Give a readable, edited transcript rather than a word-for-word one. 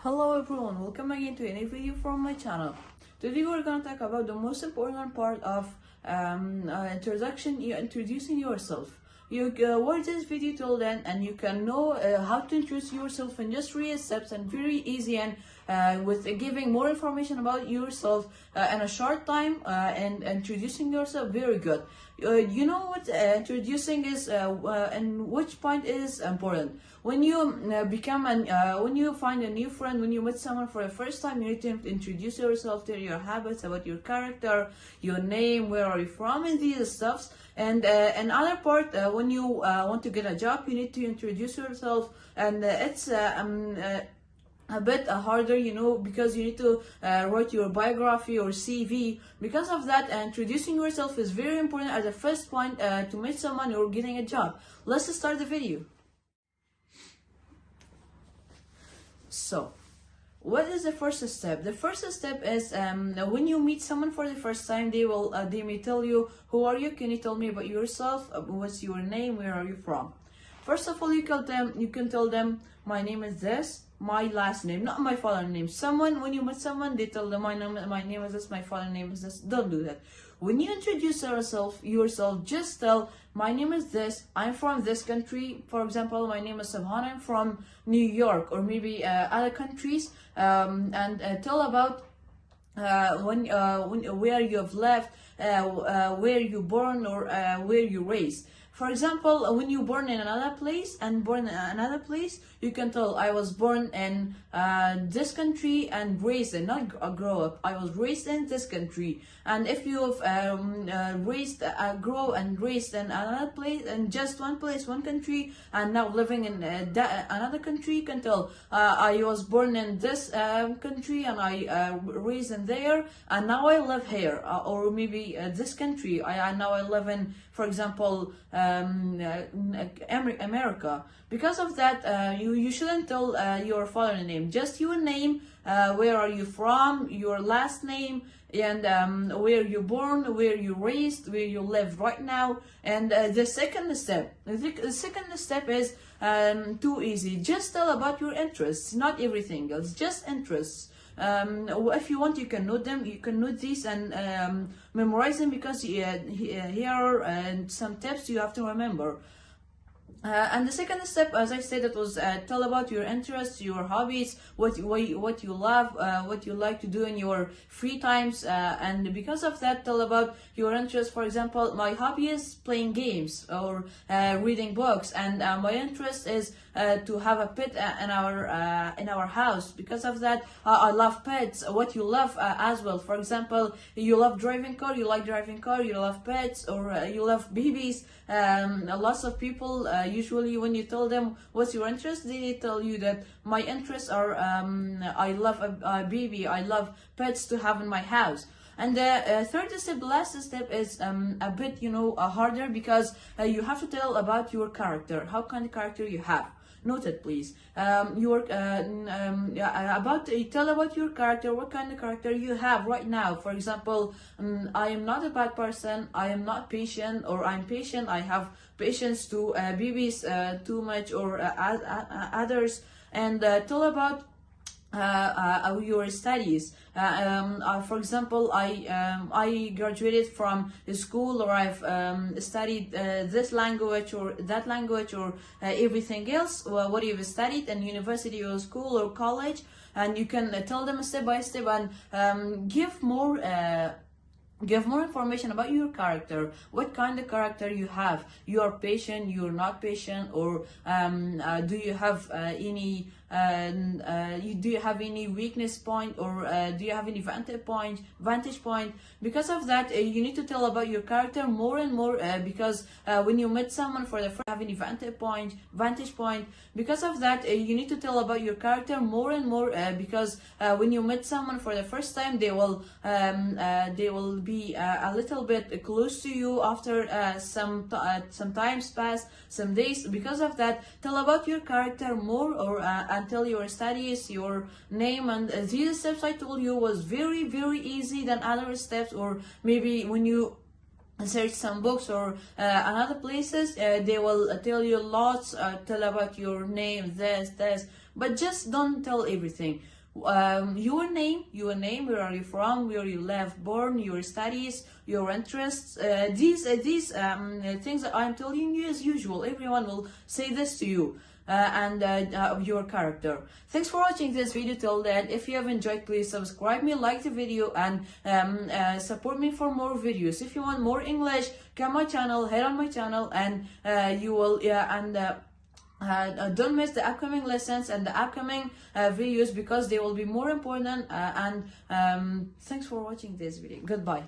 Hello everyone, welcome again to a new video from my channel. Today we're going to talk about the most important part of introducing yourself. You watch this video till then and you can know how to introduce yourself in just 3 steps and very easy, and with giving more information about yourself in a short time, and introducing yourself very good. You know what introducing is and which point is important. When you when you find a new friend, when you meet someone for the first time, you need to introduce yourself, tell your habits, about your character, your name, where are you from, and these stuffs. And another part, when you want to get a job, you need to introduce yourself, and it's a bit harder, because you need to write your biography or CV. Because of that, introducing yourself is very important as the first point to meet someone or getting a job. Let's start the video. So, what is the first step? The first step is when you meet someone for the first time, they may tell you, who are you? Can you tell me about yourself? What's your name? Where are you from? First of all, you can tell them, my name is this, my last name, not my father's name. When you meet someone, they tell them, my name is this, my father's name is this. Don't do that. When you introduce yourself, just tell, my name is this, I'm from this country. For example, my name is Subhan, I'm from New York, or maybe other countries, and tell about where you have lived, where you born, or where you raised. For example, when you born in another place you can tell, I was born in this country and raised in, not grow up, I was raised in this country. And if you've grow and raised in another place, in just one place, one country, and now living in another country, you can tell, I was born in this country and I raised in there, and now I live here, or maybe this country, now I live in, for example, America. Because of that, you shouldn't tell your father's name, just your name, where are you from, your last name, and where you born, where you raised, where you live right now. And the second step is too easy. Just tell about your interests, not everything else, just interests. If you want, you can note them. You can note these and memorize them, because here are some tips you have to remember. And the second step, as I said, it was tell about your interests, your hobbies, what you love, what you like to do in your free times, and because of that, tell about your interests. For example, my hobby is playing games or reading books, and my interest is to have a pet in our house. Because of that, I love pets. What you love as well. For example, you love driving car, you like driving car, you love pets, or you love babies. Lots of people usually, when you tell them what's your interest, they tell you that my interests are I love a baby, I love pets to have in my house. And the third step, the last step, is a bit harder, because you have to tell about your character, how kind of character you have. Note it, please. Tell about your character, what kind of character you have right now. For example, I am not a bad person, I am not patient, or I'm patient, I have patience to babies too much, or others. And tell about your studies. For example, I graduated from school, or I've studied this language or that language, or everything else, what you've studied in university or school or college. And you can tell them step by step, and give more information about your character, what kind of character you have. You are patient, you're not patient, or do you have any weakness point, or do you have any vantage point? Because of that, you need to tell about your character more and more, because when you meet someone for the first time, have any vantage point. Because of that, you need to tell about your character more and more, because when you meet someone for the first time, they will be a little bit close to you after some times pass, some days. Because of that, tell about your character more, or until your studies, your name. And these steps I told you was very, very easy than other steps. Or maybe when you search some books or other places, they will tell you lots, tell about your name, this, but just don't tell everything. Your name, where are you from, where you live, born, your studies, your interests. These things that I'm telling you is usual. Everyone will say this to you. And your character. Thanks for watching this video till then. If you have enjoyed, please subscribe me, like the video, and support me for more videos. If you want more English, come my channel, head on my channel, and you will don't miss the upcoming lessons and the upcoming videos, because they will be more important. And thanks for watching this video. Goodbye.